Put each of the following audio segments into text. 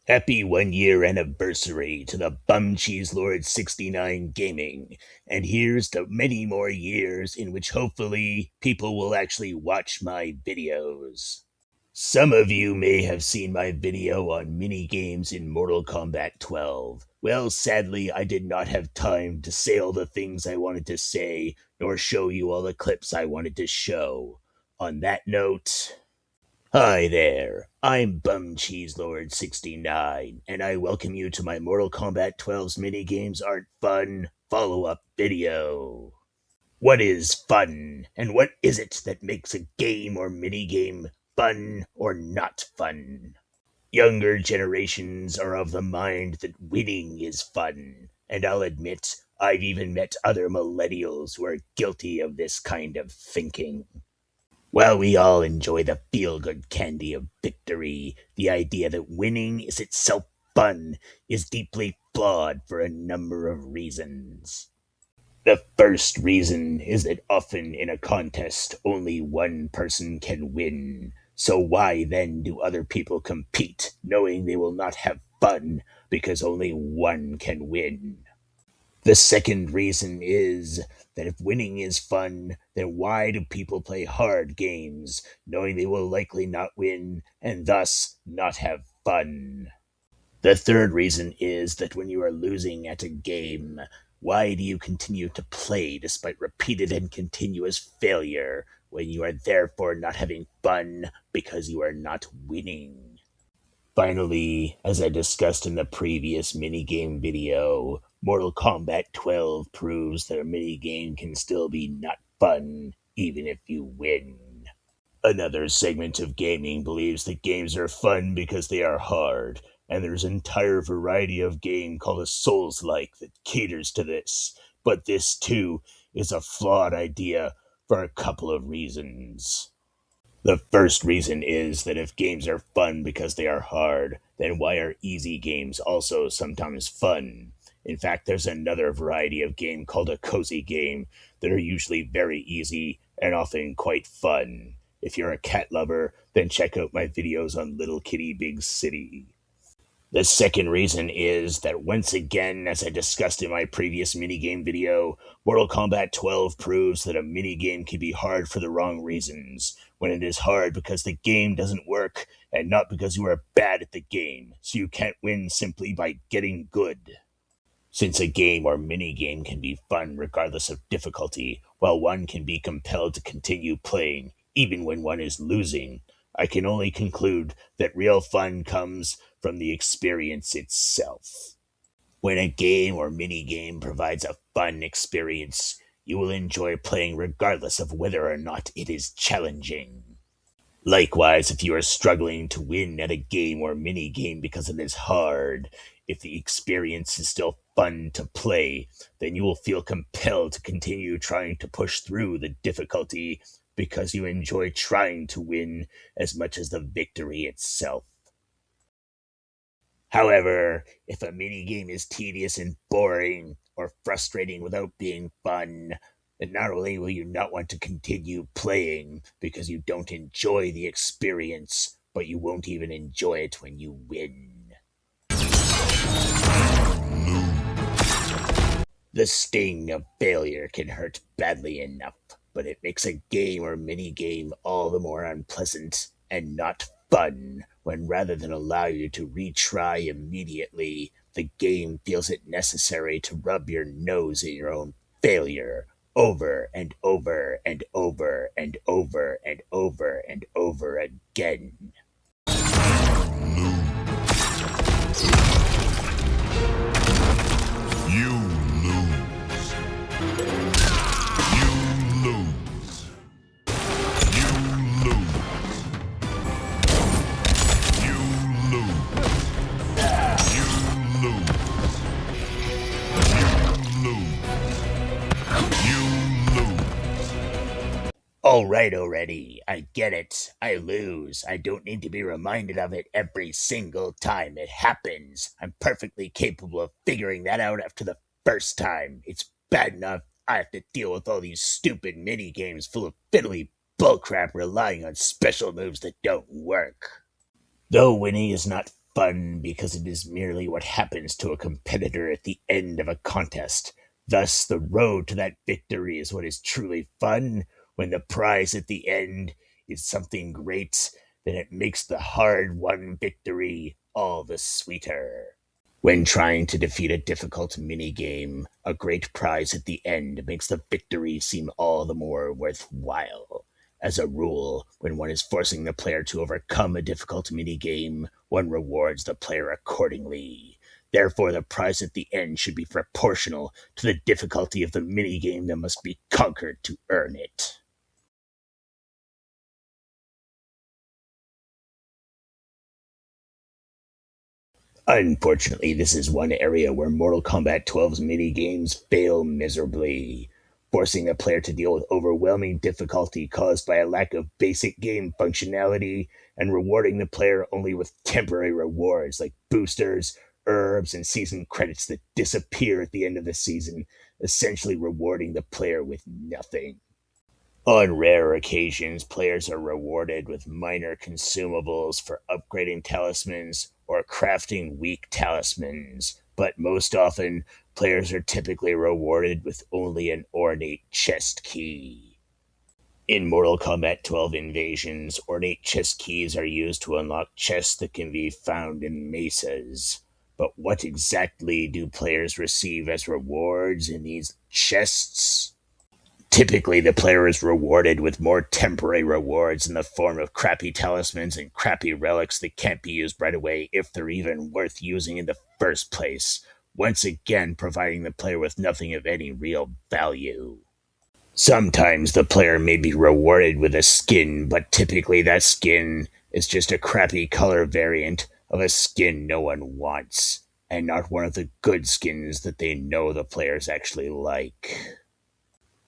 Happy 1 year anniversary to the Bum Cheese Lord 69 Gaming, and here's to many more years in which hopefully people will actually watch my videos. Some of you may have seen my video on Minigames in Mortal Kombat 12. Well, sadly, I did not have time to say all the things I wanted to say, nor show you all the clips I wanted to show. On that note, hi there, I'm Bum Cheese Lord 69, and I welcome you to my Mortal Kombat 12's Minigames Aren't Fun follow-up video. What is fun, and what is it that makes a game or minigame fun or not fun? Younger generations are of the mind that winning is fun, and I'll admit I've even met other millennials who are guilty of this kind of thinking. While we all enjoy the feel-good candy of victory, the idea that winning is itself fun is deeply flawed for a number of reasons. The first reason is that often in a contest, only one person can win. So why then do other people compete, knowing they will not have fun because only one can win? The second reason is that if winning is fun, then why do people play hard games, knowing they will likely not win and thus not have fun? The third reason is that when you are losing at a game, why do you continue to play despite repeated and continuous failure when you are therefore not having fun because you are not winning? Finally, as I discussed in the previous minigame video, Mortal Kombat 12 proves that a minigame can still be not fun even if you win. Another segment of gaming believes that games are fun because they are hard, and there's an entire variety of game called a Souls-like that caters to this. But this, too, is a flawed idea for a couple of reasons. The first reason is that if games are fun because they are hard, then why are easy games also sometimes fun? In fact, there's another variety of game called a cozy game that are usually very easy and often quite fun. If you're a cat lover, then check out my videos on Little Kitty Big City. The second reason is that once again, as I discussed in my previous minigame video, Mortal Kombat 12 proves that a minigame can be hard for the wrong reasons, when it is hard because the game doesn't work and not because you are bad at the game, so you can't win simply by getting good. Since a game or minigame can be fun regardless of difficulty, while one can be compelled to continue playing even when one is losing, I can only conclude that real fun comes from the experience itself. When a game or minigame provides a fun experience, you will enjoy playing regardless of whether or not it is challenging. Likewise, if you are struggling to win at a game or minigame because it is hard, if the experience is still fun to play, then you will feel compelled to continue trying to push through the difficulty because you enjoy trying to win as much as the victory itself. However, if a minigame is tedious and boring, or frustrating without being fun, then not only will you not want to continue playing because you don't enjoy the experience, but you won't even enjoy it when you win. The sting of failure can hurt badly enough, but it makes a game or minigame all the more unpleasant and not fun when rather than allow you to retry immediately, the game feels it necessary to rub your nose in your own failure over and over and over and over and over and over again. You lose. You lose. You lose. You lose. You lose. You lose. All right already, I get it. I lose. I don't need to be reminded of it every single time it happens. I'm perfectly capable of figuring that out after the first time. It's bad enough I have to deal with all these stupid mini-games full of fiddly bullcrap relying on special moves that don't work. Though winning is not fun because it is merely what happens to a competitor at the end of a contest. Thus, the road to that victory is what is truly fun. When the prize at the end is something great, then it makes the hard-won victory all the sweeter. When trying to defeat a difficult minigame, a great prize at the end makes the victory seem all the more worthwhile. As a rule, when one is forcing the player to overcome a difficult minigame, one rewards the player accordingly. Therefore, the prize at the end should be proportional to the difficulty of the minigame that must be conquered to earn it. Unfortunately, this is one area where Mortal Kombat 12's minigames fail miserably, forcing the player to deal with overwhelming difficulty caused by a lack of basic game functionality, and rewarding the player only with temporary rewards like boosters, herbs, and season credits that disappear at the end of the season, essentially rewarding the player with nothing. On rare occasions, players are rewarded with minor consumables for upgrading talismans or crafting weak talismans, but most often, players are typically rewarded with only an ornate chest key. In Mortal Kombat 12 Invasions, ornate chest keys are used to unlock chests that can be found in mesas. But what exactly do players receive as rewards in these chests? Typically, the player is rewarded with more temporary rewards in the form of crappy talismans and crappy relics that can't be used right away if they're even worth using in the first place, once again providing the player with nothing of any real value. Sometimes the player may be rewarded with a skin, but typically that skin is just a crappy color variant of a skin no one wants, and not one of the good skins that they know the players actually like.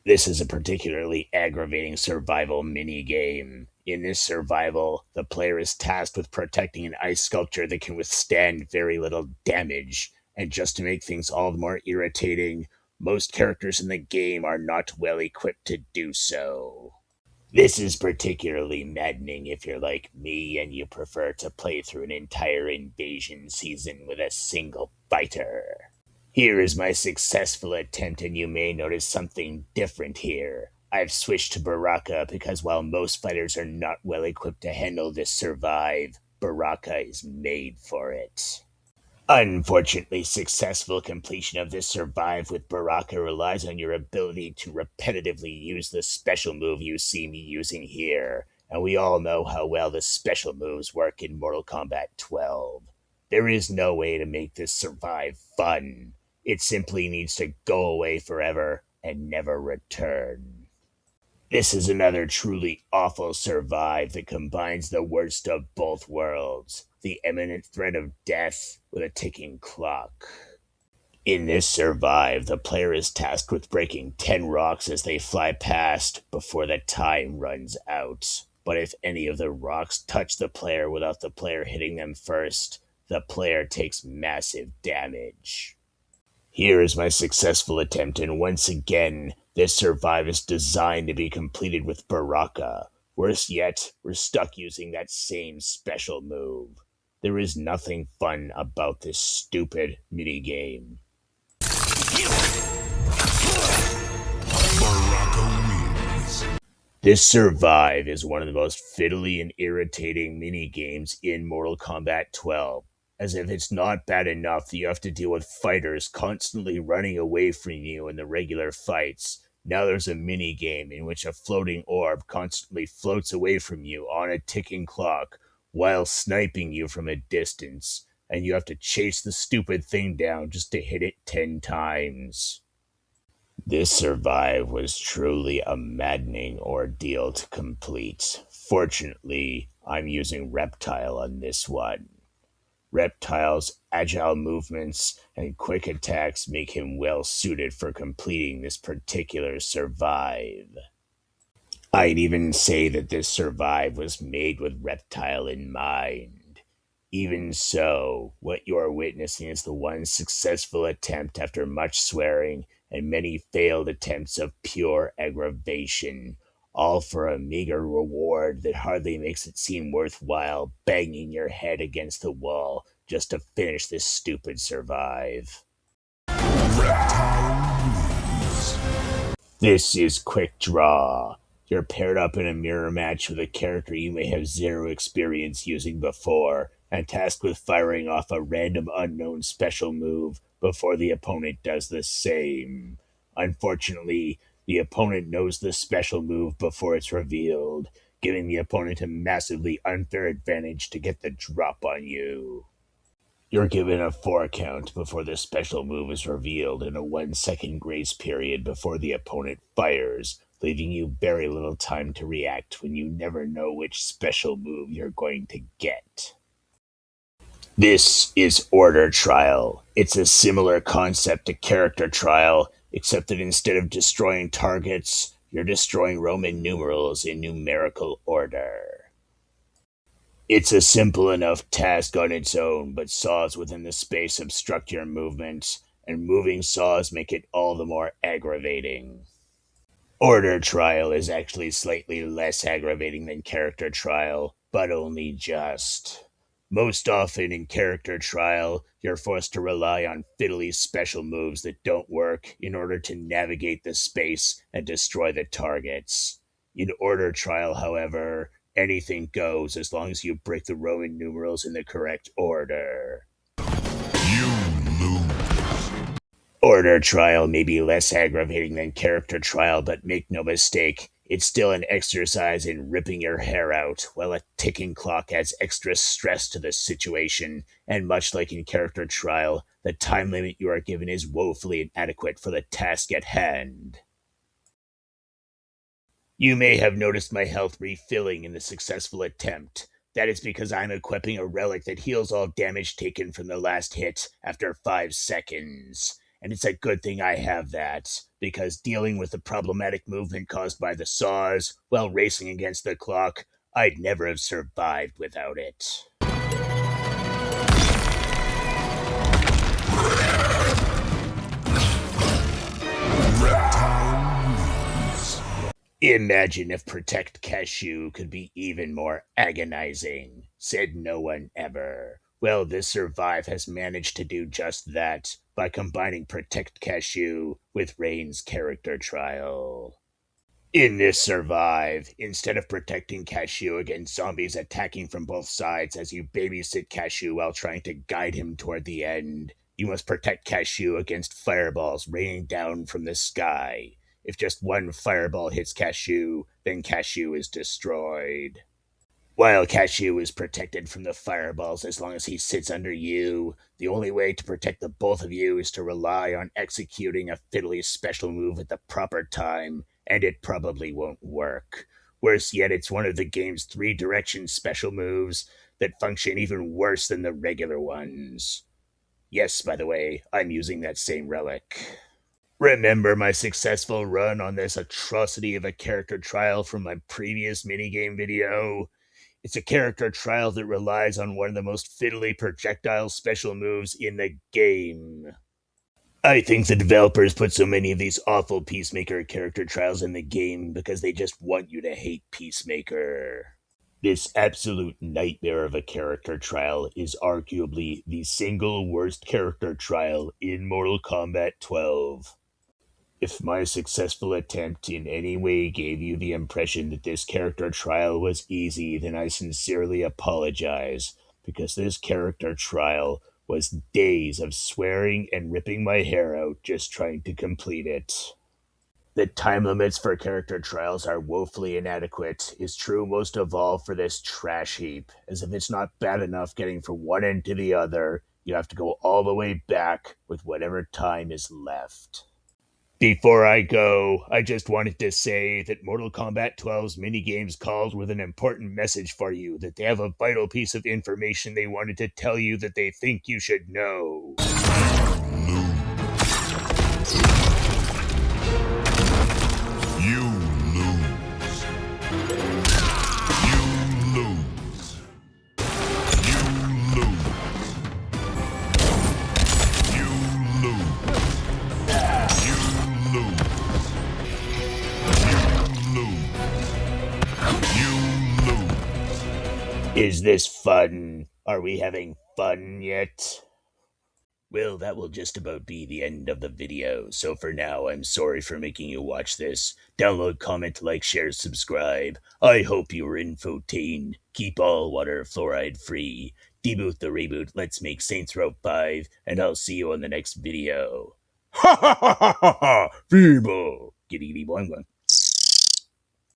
This is a particularly aggravating survival minigame. In this survival, the player is tasked with protecting an ice sculpture that can withstand very little damage, and just to make things all the more irritating, most characters in the game are not well equipped to do so. This is particularly maddening if you're like me and you prefer to play through an entire invasion season with a single fighter. Here is my successful attempt, and you may notice something different here. I've switched to Baraka because while most fighters are not well equipped to handle this survive, Baraka is made for it. Unfortunately, successful completion of this survive with Baraka relies on your ability to repetitively use the special move you see me using here, and we all know how well the special moves work in Mortal Kombat 12. There is no way to make this survive fun. It simply needs to go away forever and never return. This is another truly awful survive that combines the worst of both worlds, the imminent threat of death with a ticking clock. In this survive, the player is tasked with breaking 10 rocks as they fly past before the time runs out. But if any of the rocks touch the player without the player hitting them first, the player takes massive damage. Here is my successful attempt, and once again, this survive is designed to be completed with Baraka. Worse yet, we're stuck using that same special move. There is nothing fun about this stupid minigame. Baraka wins. This survive is one of the most fiddly and irritating minigames in Mortal Kombat 12. As if it's not bad enough that you have to deal with fighters constantly running away from you in the regular fights. Now there's a minigame in which a floating orb constantly floats away from you on a ticking clock while sniping you from a distance, and you have to chase the stupid thing down just to hit it 10 times. This survive was truly a maddening ordeal to complete. Fortunately, I'm using Reptile on this one. Reptile's agile movements and quick attacks make him well suited for completing this particular survive. I'd even say that this survive was made with Reptile in mind. Even so, what you're witnessing is the one successful attempt after much swearing and many failed attempts of pure aggravation, all for a meager reward that hardly makes it seem worthwhile banging your head against the wall just to finish this stupid survive. This is Quick Draw. You're paired up in a mirror match with a character you may have zero experience using before, and tasked with firing off a random unknown special move before the opponent does the same. Unfortunately, the opponent knows the special move before it's revealed, giving the opponent a massively unfair advantage to get the drop on you. You're given a 4 count before the special move is revealed and a 1-second grace period before the opponent fires, leaving you very little time to react when you never know which special move you're going to get. This is Order Trial. It's a similar concept to Character Trial, except that instead of destroying targets, you're destroying Roman numerals in numerical order. It's a simple enough task on its own, but saws within the space obstruct your movements, and moving saws make it all the more aggravating. Order Trial is actually slightly less aggravating than Character Trial, but only just. Most often in Character Trial, you're forced to rely on fiddly special moves that don't work in order to navigate the space and destroy the targets. In Order Trial, however, anything goes as long as you break the Roman numerals in the correct order. You lose. Order Trial may be less aggravating than Character Trial, but make no mistake, it's still an exercise in ripping your hair out, while a ticking clock adds extra stress to the situation, and much like in Character Trial, the time limit you are given is woefully inadequate for the task at hand. You may have noticed my health refilling in the successful attempt. That is because I'm equipping a relic that heals all damage taken from the last hit after 5 seconds. And it's a good thing I have that, because dealing with the problematic movement caused by the saws while racing against the clock, I'd never have survived without it. Imagine if Protect Cashew could be even more agonizing. Said no one ever. Well, this Survive has managed to do just that by combining Protect Cashew with Rain's Character Trial. In this Survive, instead of protecting Cashew against zombies attacking from both sides as you babysit Cashew while trying to guide him toward the end, you must protect Cashew against fireballs raining down from the sky. If just one fireball hits Cashew, then Cashew is destroyed. While Cashew is protected from the fireballs as long as he sits under you, the only way to protect the both of you is to rely on executing a fiddly special move at the proper time, and it probably won't work. Worse yet, it's one of the game's 3-direction special moves that function even worse than the regular ones. Yes, by the way, I'm using that same relic. Remember my successful run on this atrocity of a character trial from my previous minigame video? It's a character trial that relies on one of the most fiddly projectile special moves in the game. I think the developers put so many of these awful Peacemaker character trials in the game because they just want you to hate Peacemaker. This absolute nightmare of a character trial is arguably the single worst character trial in Mortal Kombat 12. If my successful attempt in any way gave you the impression that this character trial was easy, then I sincerely apologize, because this character trial was days of swearing and ripping my hair out just trying to complete it. The time limits for character trials are woefully inadequate is true most of all for this trash heap, as if it's not bad enough getting from one end to the other, you have to go all the way back with whatever time is left. Before I go, I just wanted to say that Mortal Kombat 12's Minigames called with an important message for you, that they have a vital piece of information they wanted to tell you that they think you should know. You lose. You lose. You lose. You lose. Is this fun? Are we having fun yet? Well, that will just about be the end of the video, so for now, I'm sorry for making you watch this. Download, comment, like, share, subscribe. I hope you were infotained. Keep all water fluoride free. Deboot the reboot, let's make Saints Row 5, and I'll see you on the next video. Ha ha ha ha ha ha! Feeble! Giddy giddy boing boing.